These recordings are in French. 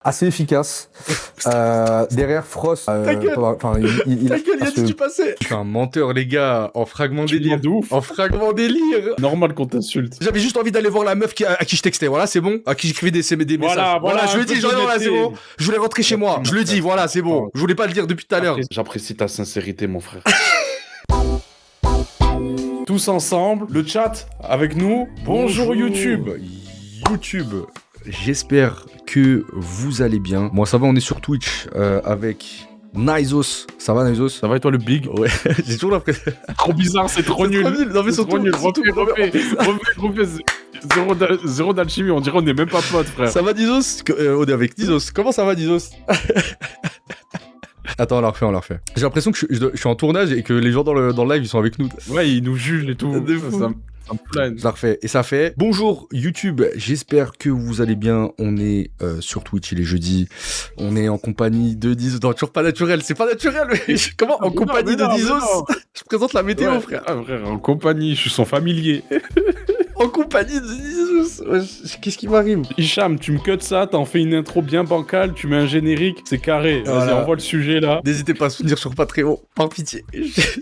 assez efficace. Derrière Frost, Ta gueule, y a tu passais. Je suis un menteur, les gars, en fragment Tu délire. mens de ouf. En fragment délire. Normal qu'on t'insulte. J'avais juste envie d'aller voir la meuf à qui je textais, voilà, c'est bon. À qui j'écrivais des messages. Voilà, je le dis, voilà, c'est bon. Je voulais rentrer chez moi. Je le dis, voilà, c'est bon. Je voulais pas le dire depuis tout à l'heure. J'apprécie ta sincérité, mon frère. Tous ensemble, le chat avec nous. Bonjour YouTube. YouTube. J'espère que vous allez bien. Moi, ça va, on est sur Twitch avec Nizos. Ça va, Nizos? Ça va et toi, le big? Ouais, j'ai toujours l'impression. Trop bizarre, c'est trop nul. Non, mais surtout, nul. Refais. Zéro d'alchimie, on dirait on est même pas potes, frère. Ça va, Nizos? On est avec Nizos. Comment ça va, Nizos? Attends, on la refait. J'ai l'impression que je suis en tournage et que les gens dans le live, ils sont avec nous. Ouais, ils nous jugent et tout. De fou. Ça me plaît. Je la refais. Et ça fait bonjour YouTube, j'espère que vous allez bien. On est sur Twitch, il est jeudi. On est en compagnie de Nizos. Non, toujours pas naturel, c'est pas naturel. Mais comment en compagnie de Nizos? Je présente la météo, ouais, frère. Ah, frère, en compagnie, je suis son familier. En compagnie de Nizos. Ouais, qu'est-ce qui m'arrive? Hicham, tu me cuts ça, t'en fais une intro bien bancale, tu mets un générique, c'est carré. Vas-y, Voilà. envoie le sujet là. N'hésitez pas à soutenir sur Patreon, par pitié.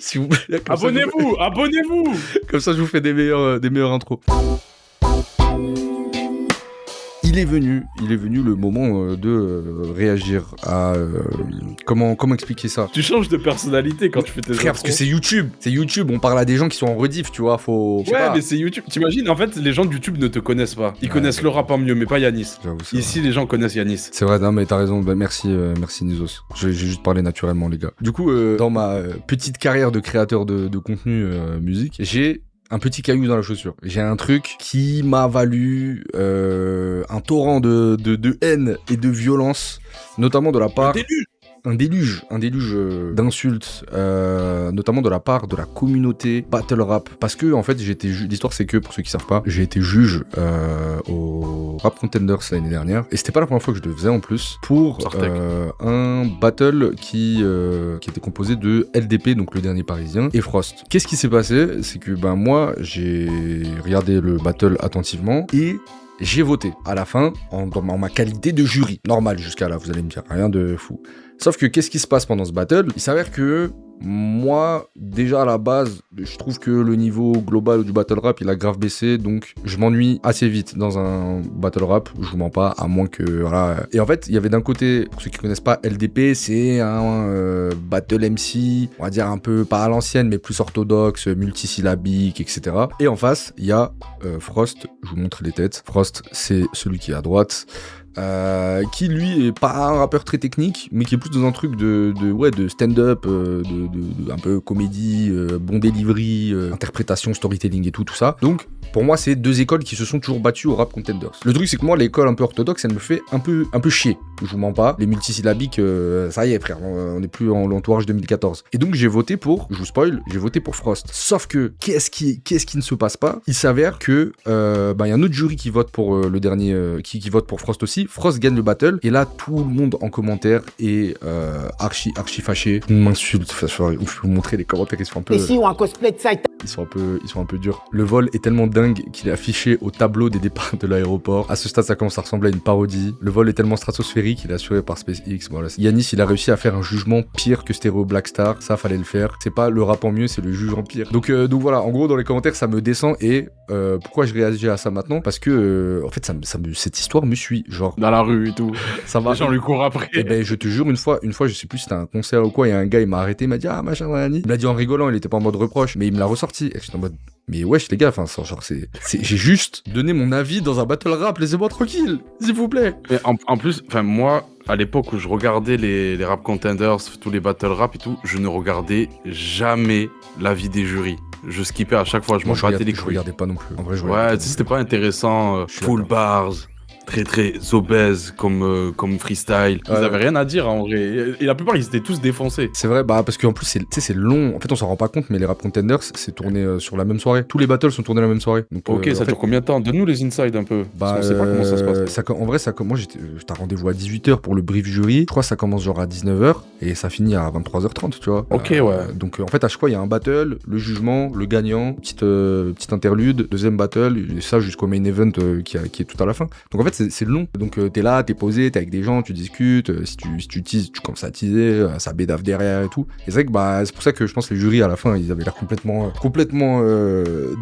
S'il vous plaît. Abonnez-vous. Comme ça, je vous fais des meilleures intros. Il est venu le moment de réagir à... comment expliquer ça? Tu changes de personnalité quand tu fais tes Frère, parce que c'est YouTube, on parle à des gens qui sont en rediff, tu vois, faut... Ouais, mais c'est YouTube. T'imagines, en fait, les gens de YouTube ne te connaissent pas. Ils connaissent le rap en mieux, mais pas Yanis. Ici, les gens connaissent Yanis. C'est vrai, non, mais t'as raison. Bah, merci Nizos. J'ai juste parlé naturellement, les gars. Du coup, dans ma petite carrière de créateur de contenu musique, j'ai un petit caillou dans la chaussure. J'ai un truc qui m'a valu un torrent de haine et de violence, notamment de la part... Un déluge d'insultes, notamment de la part de la communauté battle rap. Parce que, en fait, l'histoire, c'est que, pour ceux qui savent pas, j'ai été juge au Rap Contenders l'année dernière. Et c'était pas la première fois que je le faisais en plus. Pour un battle qui était composé de LDP, donc le dernier parisien, et Frost. Qu'est-ce qui s'est passé? C'est que, moi, j'ai regardé le battle attentivement et j'ai voté à la fin en ma qualité de jury. Normal jusqu'à là, vous allez me dire, rien de fou. Sauf que qu'est-ce qui se passe pendant ce battle? Il s'avère que moi, déjà à la base, je trouve que le niveau global du battle rap, il a grave baissé, donc je m'ennuie assez vite dans un battle rap, je vous mens pas, à moins que, voilà. Et en fait, il y avait d'un côté, pour ceux qui connaissent pas, LDP, c'est un battle MC, on va dire un peu, pas à l'ancienne, mais plus orthodoxe, multisyllabique, etc. Et en face, il y a Frost, je vous montre les têtes. Frost, c'est celui qui est à droite. Qui lui est pas un rappeur très technique, mais qui est plus dans un truc de stand-up, de un peu comédie, bon delivery, interprétation, storytelling et tout ça. Donc pour moi, c'est deux écoles qui se sont toujours battues au Rap Contenders. Le truc, c'est que moi, l'école un peu orthodoxe, elle me fait un peu chier. Je vous mens pas. Les multisyllabiques, ça y est, frère, on n'est plus en l'entourage 2014. Et donc, j'ai voté pour Frost. Sauf que, qu'est-ce qui ne se passe pas? Il s'avère que, y a un autre jury qui vote pour le dernier, qui vote pour Frost aussi. Frost gagne le battle, et là, tout le monde en commentaire est archi fâché. On m'insulte. Je vais vous montrer les commentaires, ils sont un peu... Ici, on a un cosplay de Saïta. Ils sont un peu durs. Le vol est tellement dingue qu'il est affiché au tableau des départs de l'aéroport. À ce stade, ça commence à ressembler à une parodie. Le vol est tellement stratosphérique, il est assuré par SpaceX. Voilà. Yanis, il a réussi à faire un jugement pire que Stereo Blackstar. Ça, fallait le faire. C'est pas le rap en mieux, c'est le juge en pire. Donc voilà, en gros, dans les commentaires, ça me descend. Et pourquoi je réagis à ça maintenant? Parce que, en fait, cette histoire me suit. Genre, dans la rue et tout. Ça va. Les gens lui courent après. Et ben, je te jure, une fois, je sais plus si c'était un concert ou quoi, il y a un gars, il m'a arrêté, il m'a dit, ah, machin, Yanis. Il m'a dit en rigolant, il était pas en mode reproche, mais il me l'a ressorti. Et j'étais en mode, mais wesh les gars, enfin genre j'ai juste donné mon avis dans un battle rap, laissez-moi tranquille, s'il vous plaît. Et en plus, enfin moi, à l'époque où je regardais les rap contenders, tous les battle rap et tout, je ne regardais jamais l'avis des jurys. Je skippais à chaque fois, je m'en battais les couilles. Je regardais pas non plus. En vrai, c'était pas intéressant, full bars. Très obèses comme freestyle. Ils avaient rien à dire en vrai. Et la plupart ils étaient tous défoncés. C'est vrai, parce qu'en plus c'est long. En fait on s'en rend pas compte, mais les Rap Contenders c'est tourné sur la même soirée. Tous les battles sont tournés la même soirée. Donc, ok, ça dure combien de temps? Donne-nous les insides un peu. On sait pas comment ça se passe. En vrai, moi t'as rendez-vous à 18h pour le brief jury. Je crois que ça commence genre à 19h et ça finit à 23h30, tu vois. Ok, ouais. Donc en fait à chaque fois il y a un battle, le jugement, le gagnant, petite interlude, deuxième battle, et ça jusqu'au main event qui est tout à la fin. Donc en fait c'est long. Donc t'es là, t'es posé, t'es avec des gens, tu discutes. Si tu teases, tu commences à teaser, ça bédave derrière et tout. Et c'est vrai que c'est pour ça que je pense que les jurys à la fin, ils avaient l'air complètement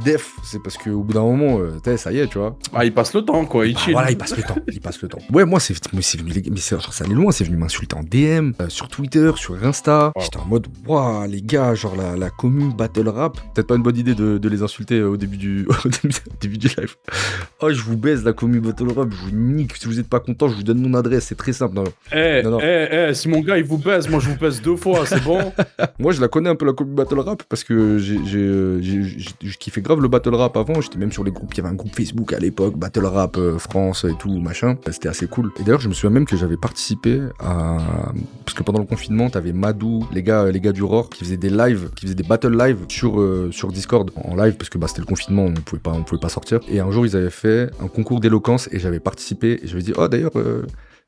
def. C'est parce qu'au bout d'un moment, ça y est, tu vois. Ah, il passe le temps, quoi. Il chill. Voilà, il passe le temps. Ouais, moi, c'est venu, mais ça allait loin, c'est venu m'insulter en DM, sur Twitter, sur Insta. Wow. J'étais en mode, waouh, les gars, genre la commune battle rap. Peut-être pas une bonne idée de les insulter au début du live. Oh, je vous baise la commune battle rap, je vous nique. Si vous êtes pas content, je vous donne mon adresse, c'est très simple. Si mon gars il vous baise, moi je vous baise 2 fois, c'est bon. Moi, je la connais un peu la commune battle rap parce que j'ai kiffé grave le battle rap avant. J'étais même sur les groupes, il y avait un groupe Facebook à l'époque, battle rap France et tout, machin. C'était assez cool. Et d'ailleurs, je me souviens même que j'avais participé à... Parce que pendant le confinement, t'avais Madou, les gars du Roar, qui faisaient des lives, qui faisaient des battle live sur Discord en live, parce que c'était le confinement, on pouvait pas sortir. Et un jour, ils avaient fait un concours d'éloquence et j'avais participé. Et je me dis, oh d'ailleurs...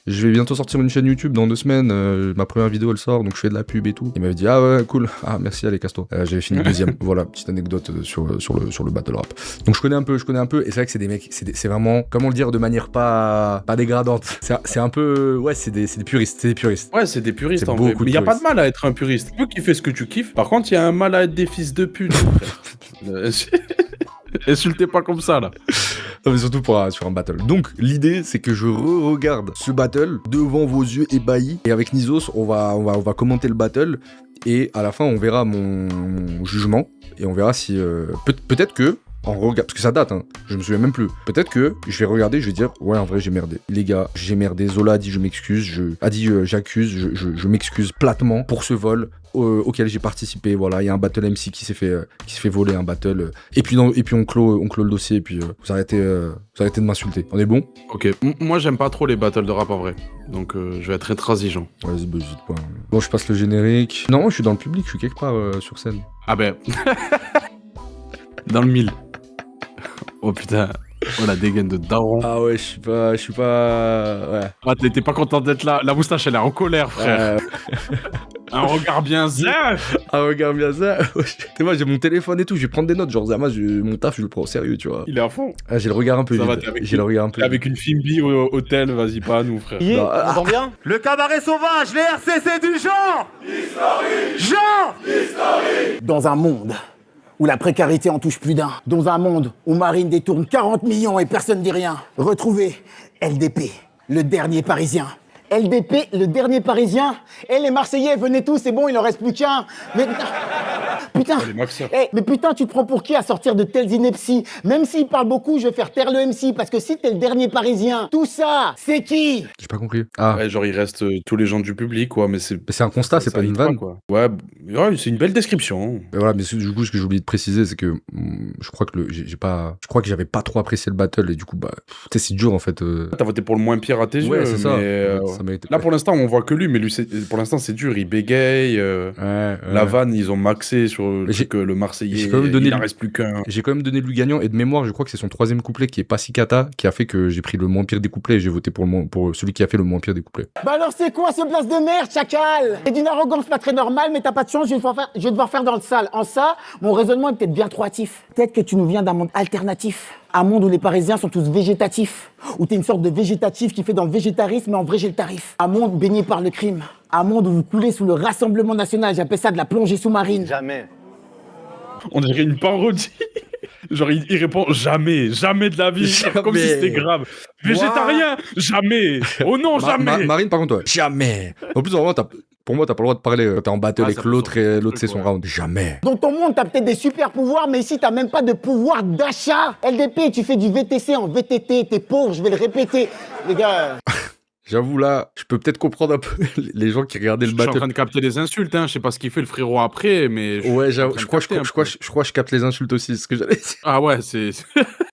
je vais bientôt sortir une chaîne YouTube dans 2 semaines, ma première vidéo elle sort, donc je fais de la pub et tout. Il m'avait dit, ah ouais, cool, ah merci, allez, casse-toi. J'avais fini 2e, voilà, petite anecdote sur le battle rap. Donc je connais un peu, et c'est vrai que c'est des mecs, c'est vraiment, comment le dire de manière pas dégradante. C'est un peu, ouais, c'est des puristes, Ouais, c'est des puristes en vrai. Mais y a pas de mal à être un puriste. Tu kiffes ce que tu kiffes, par contre, il y a un mal à être des fils de pute. Insultez pas comme ça, là. Non, mais surtout sur un battle. Donc, l'idée, c'est que je regarde ce battle devant vos yeux ébahis. Et avec Nizos, on va commenter le battle. Et à la fin, on verra mon jugement. Et on verra si... peut-être que... parce que ça date, hein, je me souviens même plus. Peut-être que je vais regarder, je vais dire, ouais, en vrai, j'ai merdé. Les gars, j'ai merdé. Zola a dit, je m'excuse. J'accuse, je m'excuse platement pour ce vol auquel j'ai participé. Voilà, il y a un battle MC qui s'est fait voler un battle. Et puis on clôt le dossier. Et puis vous arrêtez de m'insulter. On est bon? Ok. Moi, j'aime pas trop les battles de rap en vrai. Donc, je vais être intransigeant. Vas-y, j'hésite pas. Bon, je passe le générique. Non, je suis dans le public, je suis quelque part sur scène. Ah ben. Dans le 1000. Oh putain, oh la dégaine de daron. Ah ouais, je suis pas... Ouais. Ah, t'es pas content d'être là. La moustache, elle est en colère, frère. Un regard bien ça. Un regard bien ça. Et moi, j'ai mon téléphone et tout, je vais prendre des notes. Genre, Zama, mon taf, je le prends au sérieux, tu vois. Il est à fond. Ah, j'ai le regard un peu vide. Avec une Fimbi au hôtel, vas-y, pas à nous, frère. On entend bien? Le cabaret sauvage, les RCC du genre. Historique. Dans un monde où la précarité en touche plus d'un, dans un monde où Marine détourne 40 millions et personne ne dit rien, retrouvez LDP, le dernier Parisien. LDP, le dernier Parisien. Les Marseillais, venez tous, c'est bon, il en reste plus qu'un. Mais putain, mais putain, tu te prends pour qui à sortir de telles inepties? Même s'il parle beaucoup, je vais faire taire le MC, parce que si t'es le dernier Parisien, tout ça, c'est qui? J'ai pas compris. Ah. Ouais, genre, il reste tous les gens du public, quoi, mais c'est... C'est un constat, c'est pas une vanne, quoi. Ouais, c'est une belle description. Mais voilà, mais du coup, ce que j'ai oublié de préciser, c'est que je crois que j'avais pas trop apprécié le battle, et du coup, c'est dur, en fait. T'as voté pour le moins pire à tes yeux, c'est ça. Là, pour l'instant, on voit que lui, mais lui, pour l'instant, c'est dur. Il bégaye. La vanne, ils ont maxé sur le Marseillais. Il n'en reste plus qu'un. J'ai quand même donné lui gagnant. Et de mémoire, je crois que c'est son 3e couplet qui est Passikata qui a fait que j'ai pris le moins pire des couplets et j'ai voté pour celui qui a fait le moins pire des couplets. Bah alors, c'est quoi ce place de merde, chacal? C'est d'une arrogance pas très normale, mais t'as pas de chance, je vais devoir faire dans le sale. En ça, mon raisonnement est peut-être bien trop hâtif. Peut-être que tu nous viens d'un monde alternatif. Un monde où les Parisiens sont tous végétatifs. Où t'es une sorte de végétatif qui fait dans le végétarisme, mais en vrai j'ai le tarif. Un monde baigné par le crime. Un monde où vous coulez sous le Rassemblement National. J'appelle ça de la plongée sous-marine. Jamais. On dirait une parodie. Genre, il répond jamais de la vie. Jamais. Comme si c'était grave. Végétarien, jamais. Oh non, jamais. Marine, par contre, ouais. Jamais. En plus, vraiment, pour moi, t'as pas le droit de parler. T'es en battle avec l'autre et l'autre, c'est son round. Jamais. Dans ton monde, t'as peut-être des super pouvoirs, mais ici, t'as même pas de pouvoir d'achat. LDP, tu fais du VTC en VTT. T'es pauvre, je vais le répéter. Les gars... J'avoue, là, je peux peut-être comprendre un peu les gens qui regardaient le battle. Je suis en train de capter les insultes, hein. Je sais pas ce qu'il fait le frérot après, mais... Ouais, j'avoue, je crois que je capte les insultes aussi, c'est ce que j'allais dire. Ah ouais, c'est...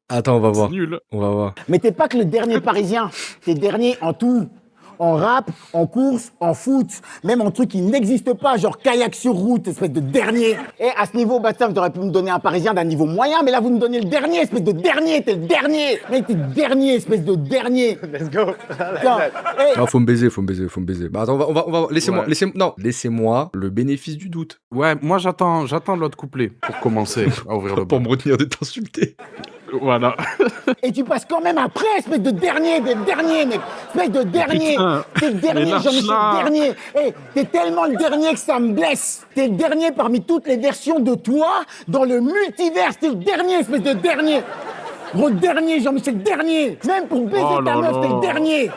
Attends, on va voir. C'est nul. On va voir. Mais t'es pas que le dernier Parisien. T'es dernier en tout. En rap, en course, en foot, même en trucs qui n'existent pas, genre kayak sur route, espèce de dernier. Et à ce niveau, Bastien, vous auriez pu me donner un Parisien d'un niveau moyen, mais là, vous me donnez le dernier, espèce de dernier, t'es le dernier. Mec, t'es le dernier, espèce de dernier. Let's go. Non, faut me baiser. Bah, attends, on va laissez-moi le bénéfice du doute. Ouais, moi, j'attends l'autre couplet pour commencer à ouvrir le Pour bal. me retenir de t'insulter. Voilà. Et tu passes quand même après, espèce de dernier, mec. Espèce de dernier. Putain, T'es le dernier, mais lâche Jean-Michel, là. dernier. Hey, t'es tellement le dernier que ça me blesse. T'es le dernier parmi toutes les versions de toi dans le multiverse. T'es le dernier, espèce de dernier. Gros dernier, Jean-Michel, dernier. Même pour baiser Oh ta là meuf, là. t'es le dernier.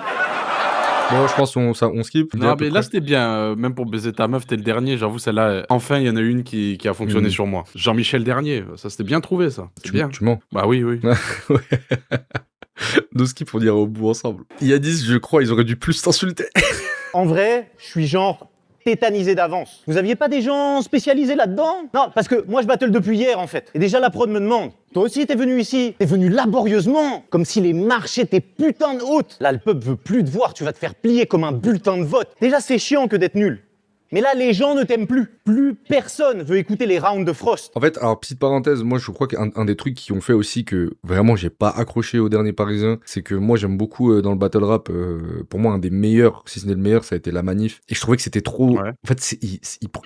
Bon, je pense on skip. Non, mais là, c'était bien. Même pour baiser ta meuf, t'es le dernier. J'avoue, celle-là, enfin, il y en a une qui a fonctionné sur moi. Jean-Michel Dernier. Ça, c'était bien trouvé, ça. C'est bien. Tu mens. Bah oui. Ouais. No skip, on ira au bout ensemble. Yadis, je crois, ils auraient dû plus t'insulter. En vrai, je suis genre tétanisé d'avance. Vous aviez pas des gens spécialisés là-dedans? Non, parce que moi je battle depuis hier en fait. Et déjà la prod me demande. Toi aussi t'es venu ici. T'es venu laborieusement. Comme si les marches étaient putain de hautes. Là le peuple veut plus te voir. Tu vas te faire plier comme un bulletin de vote. Déjà c'est chiant que d'être nul. Mais là, les gens ne t'aiment plus. Plus personne veut écouter les rounds de Frost. En fait, alors petite parenthèse, moi je crois qu'un des trucs qui ont fait aussi que vraiment j'ai pas accroché au dernier Parisien, c'est que moi j'aime beaucoup dans le battle rap, pour moi un des meilleurs, si ce n'est le meilleur, ça a été La Manif. Et je trouvais que c'était trop... Ouais. En fait,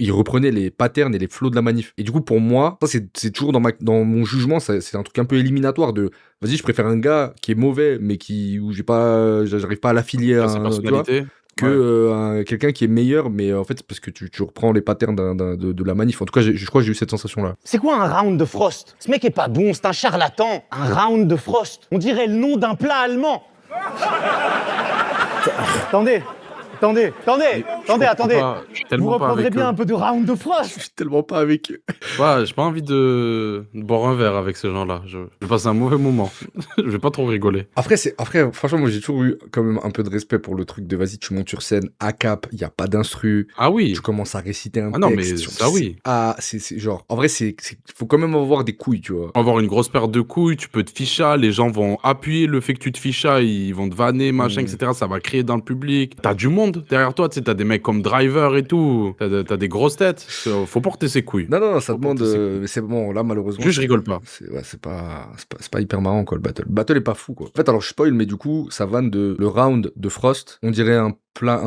il reprenait les patterns et les flows de La Manif. Et du coup pour moi, ça c'est toujours dans mon jugement, c'est un truc un peu éliminatoire de... Vas-y, je préfère un gars qui est mauvais, mais où j'arrive pas à l'affilier à Sa tu vois, personnalité. que quelqu'un qui est meilleur, mais en fait c'est parce que tu reprends les patterns de La Manif. En tout cas, je crois que j'ai eu cette sensation-là. C'est quoi un round de Frost? Ce mec est pas bon, c'est un charlatan. Un round de Frost. On dirait le nom d'un plat allemand. Attendez. Vous reprendrez bien un peu de round de Frost. Je suis tellement pas avec eux. Ouais, j'ai pas envie de boire un verre avec ces gens-là. Je vais passer un mauvais moment. Je vais pas trop rigoler. Après, franchement, moi j'ai toujours eu quand même un peu de respect pour le truc de vas-y, tu montes sur scène, à cap, il y a pas d'instru. Ah oui. Tu commences à réciter un texte. Ah non, mais ça oui. Ah, c'est genre, en vrai, faut quand même avoir des couilles, tu vois. Avoir une grosse paire de couilles, tu peux te ficha, les gens vont appuyer le fait que tu te fichas, ils vont te vanner, machin, etc. Ça va créer dans le public. T'as du monde derrière toi, tu sais, t'as des mecs comme Driver et tout. T'as des grosses têtes. Faut porter ses couilles. Non, ça Faut demande. porter ses couilles. Mais c'est bon, là, malheureusement. Juste, je rigole pas. C'est pas hyper marrant, quoi, le battle. Le battle est pas fou, quoi. En fait, alors, je spoil, mais du coup, ça vanne le round de Frost, on dirait un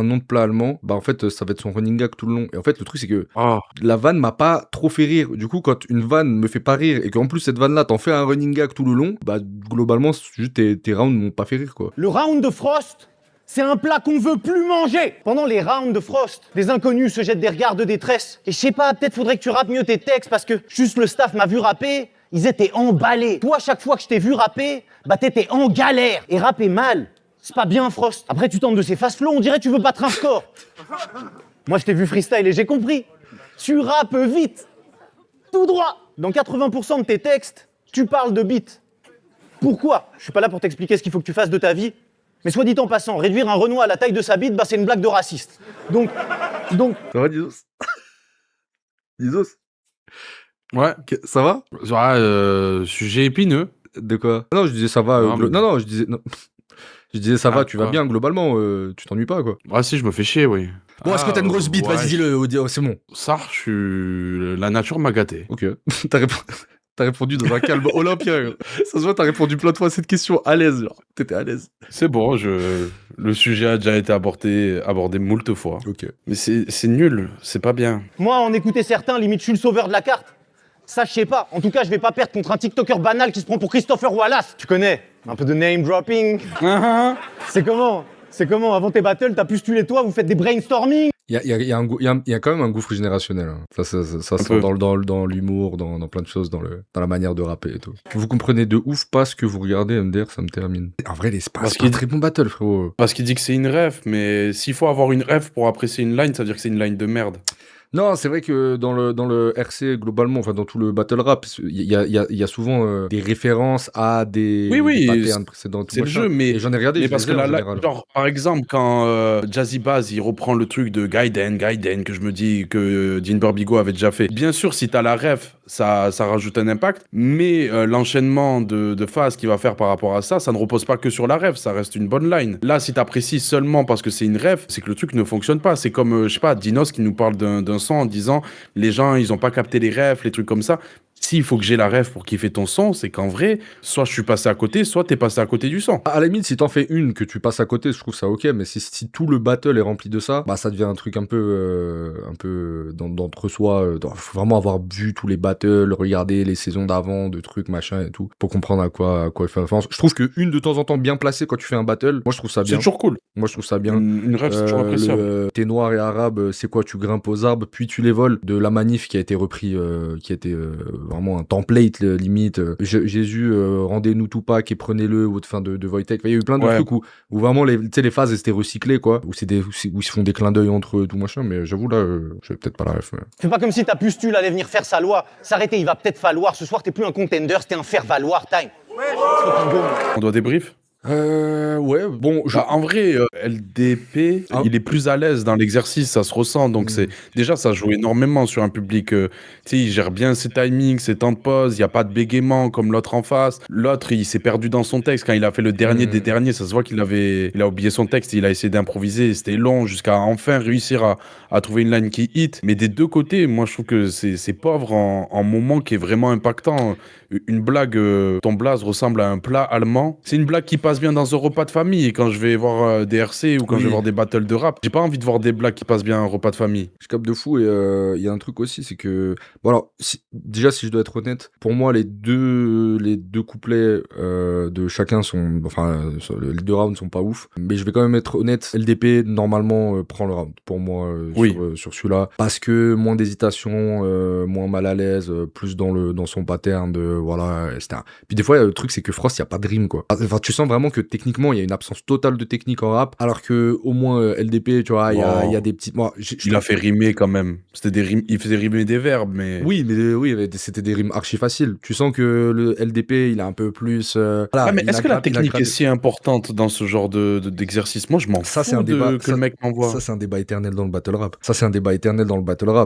nom de plat allemand. Bah, en fait, ça va être son running gag tout le long. Et en fait, le truc, c'est que Oh. la vanne m'a pas trop fait rire. Du coup, quand une vanne me fait pas rire et qu'en plus, cette vanne-là, t'en fais un running gag tout le long, bah, globalement, juste tes rounds m'ont pas fait rire, quoi. Le round de Frost, c'est un plat qu'on veut plus manger. Pendant les rounds de Frost, les inconnus se jettent des regards de détresse. Et je sais pas, peut-être faudrait que tu rappes mieux tes textes parce que juste le staff m'a vu rapper, ils étaient emballés. Toi, chaque fois que je t'ai vu rapper, bah t'étais en galère. Et rapper mal, c'est pas bien, Frost. Après, tu tentes de ces fast flow, on dirait que tu veux battre un score. Moi, je t'ai vu freestyle et j'ai compris. Tu rappes vite, tout droit. Dans 80% de tes textes, tu parles de beat. Pourquoi? Je suis pas là pour t'expliquer ce qu'il faut que tu fasses de ta vie. Mais soit dit en passant, réduire un Renoir à la taille de sa bite, bah c'est une blague de raciste. Donc... Ça va, Dizos? Dizos? Ouais. Ça va? Ouais, sujet épineux. De quoi? Non, je disais ça va. Non, mais- Non, je disais. Non. Je disais ça Ah, va, tu vas quoi. bien globalement, tu t'ennuies pas, quoi. Ah si, je me fais chier, oui. Bon, est-ce que t'as une grosse bite? Ouais. Vas-y, dis-le, c'est bon. Ça, la nature m'a gâté. Ok. T'as répondu dans un calme olympien. Ça se voit, t'as répondu plein de fois à cette question à l'aise, genre. T'étais à l'aise. C'est bon, le sujet a déjà été abordé moult fois. Ok. Mais c'est nul, c'est pas bien. Moi, en écouter certains, limite, je suis le sauveur de la carte. Ça, je sais pas. En tout cas, je vais pas perdre contre un TikToker banal qui se prend pour Christopher Wallace. Tu connais? Un peu de name dropping. C'est comment? Avant tes battles, t'as pu tuer toi, vous faites des brainstorming. Il y a quand même un gouffre générationnel. Hein. Ça se sent peu. dans l'humour, dans plein de choses, dans la manière de rapper et tout. Vous comprenez de ouf pas ce que vous regardez, MDR, ça me termine. En vrai, c'est pas un très bon battle, frérot. Parce qu'il dit que c'est une ref, mais s'il faut avoir une ref pour apprécier une line, ça veut dire que c'est une line de merde. Non, c'est vrai que dans le RC, globalement, enfin dans tout le battle rap, il y a souvent des références à des patterns précédents. C'est le jeu, mais et j'en ai regardé. Mais je parce les ai que en là, général. genre, par exemple, quand Jazzy Bass, il reprend le truc de Gaiden, que je me dis que Dean Burbigo avait déjà fait. Bien sûr, si t'as la ref, ça rajoute un impact, mais l'enchaînement de phases qu'il va faire par rapport à ça ne repose pas que sur la ref, ça reste une bonne line. Là, si t'apprécies seulement parce que c'est une ref, c'est que le truc ne fonctionne pas. C'est comme, je sais pas, Dinos qui nous parle d'un son en disant les gens, ils ont pas capté les refs, les trucs comme ça. s'il faut que j'ai la ref pour kiffer ton son, c'est qu'en vrai, soit je suis passé à côté, soit t'es passé à côté du son. À la limite, si t'en fais une que tu passes à côté, je trouve ça ok, mais si tout le battle est rempli de ça, bah ça devient un truc un peu d'entre-soi. Faut vraiment avoir vu tous les battles, regarder les saisons d'avant, de trucs, machin et tout, pour comprendre à quoi il fait référence. Je trouve qu'une de temps en temps bien placée quand tu fais un battle, moi je trouve ça bien. C'est toujours cool. Moi je trouve ça bien. Une ref, c'est toujours appréciable. T'es noir et arabe, c'est quoi, tu grimpes aux arbres, puis tu les voles, de La Manif qui a été repris, qui a été vraiment un template limite. Jésus, rendez-nous Tupac et prenez-le, ou de Wojtek. Il y a eu plein de trucs où vraiment les phases étaient recyclées, quoi, où ils se font des clins d'œil entre eux, tout machin, mais j'avoue là, j'avais peut-être pas la ref. Fais pas comme si ta pustule allait venir faire sa loi. S'arrêter, il va peut-être falloir. Ce soir, t'es plus un contender, c'était un faire-valoir time. On doit débrief. Ouais, bon, en vrai, LDP, il est plus à l'aise dans l'exercice, ça se ressent. Donc, déjà, ça joue énormément sur un public. Tu sais, il gère bien ses timings, ses temps de pause. Il n'y a pas de bégaiement comme l'autre en face. L'autre, il s'est perdu dans son texte. Quand il a fait le dernier des derniers, ça se voit qu'il a oublié son texte. Il a essayé d'improviser. C'était long jusqu'à enfin réussir à trouver une line qui hit. Mais des deux côtés, moi, je trouve que c'est pauvre en moment qui est vraiment impactant. Une blague, ton blaze ressemble à un plat allemand. C'est une blague qui passe bien dans un repas de famille. Et quand je vais voir des RC ou quand je vais voir des battles de rap, j'ai pas envie de voir des blagues qui passent bien à un repas de famille. Je capte de fou. Et il y a un truc aussi, c'est que bon, alors déjà, si je dois être honnête, pour moi les deux couplets de chacun sont, enfin les deux rounds sont pas ouf, mais je vais quand même être honnête, LDP normalement prend le round pour moi sur celui-là, parce que moins d'hésitation, moins mal à l'aise, plus dans son pattern de voilà, etc. Puis des fois le truc c'est que Frost, il y a pas de rime, quoi. Enfin, tu sens vraiment que techniquement il y a une absence totale de technique en rap, alors que au moins LDP, tu vois, il y a des petites, moi il a fait rimer quand même. C'était des rimes, il faisait rimer des verbes, mais oui, c'était des rimes archi faciles. Tu sens que le LDP, il a un peu plus voilà, mais est-ce que la technique est si importante dans ce genre d'exercice? Moi, je m'en fous que le mec m'envoie. Ça, c'est un débat éternel dans le battle rap.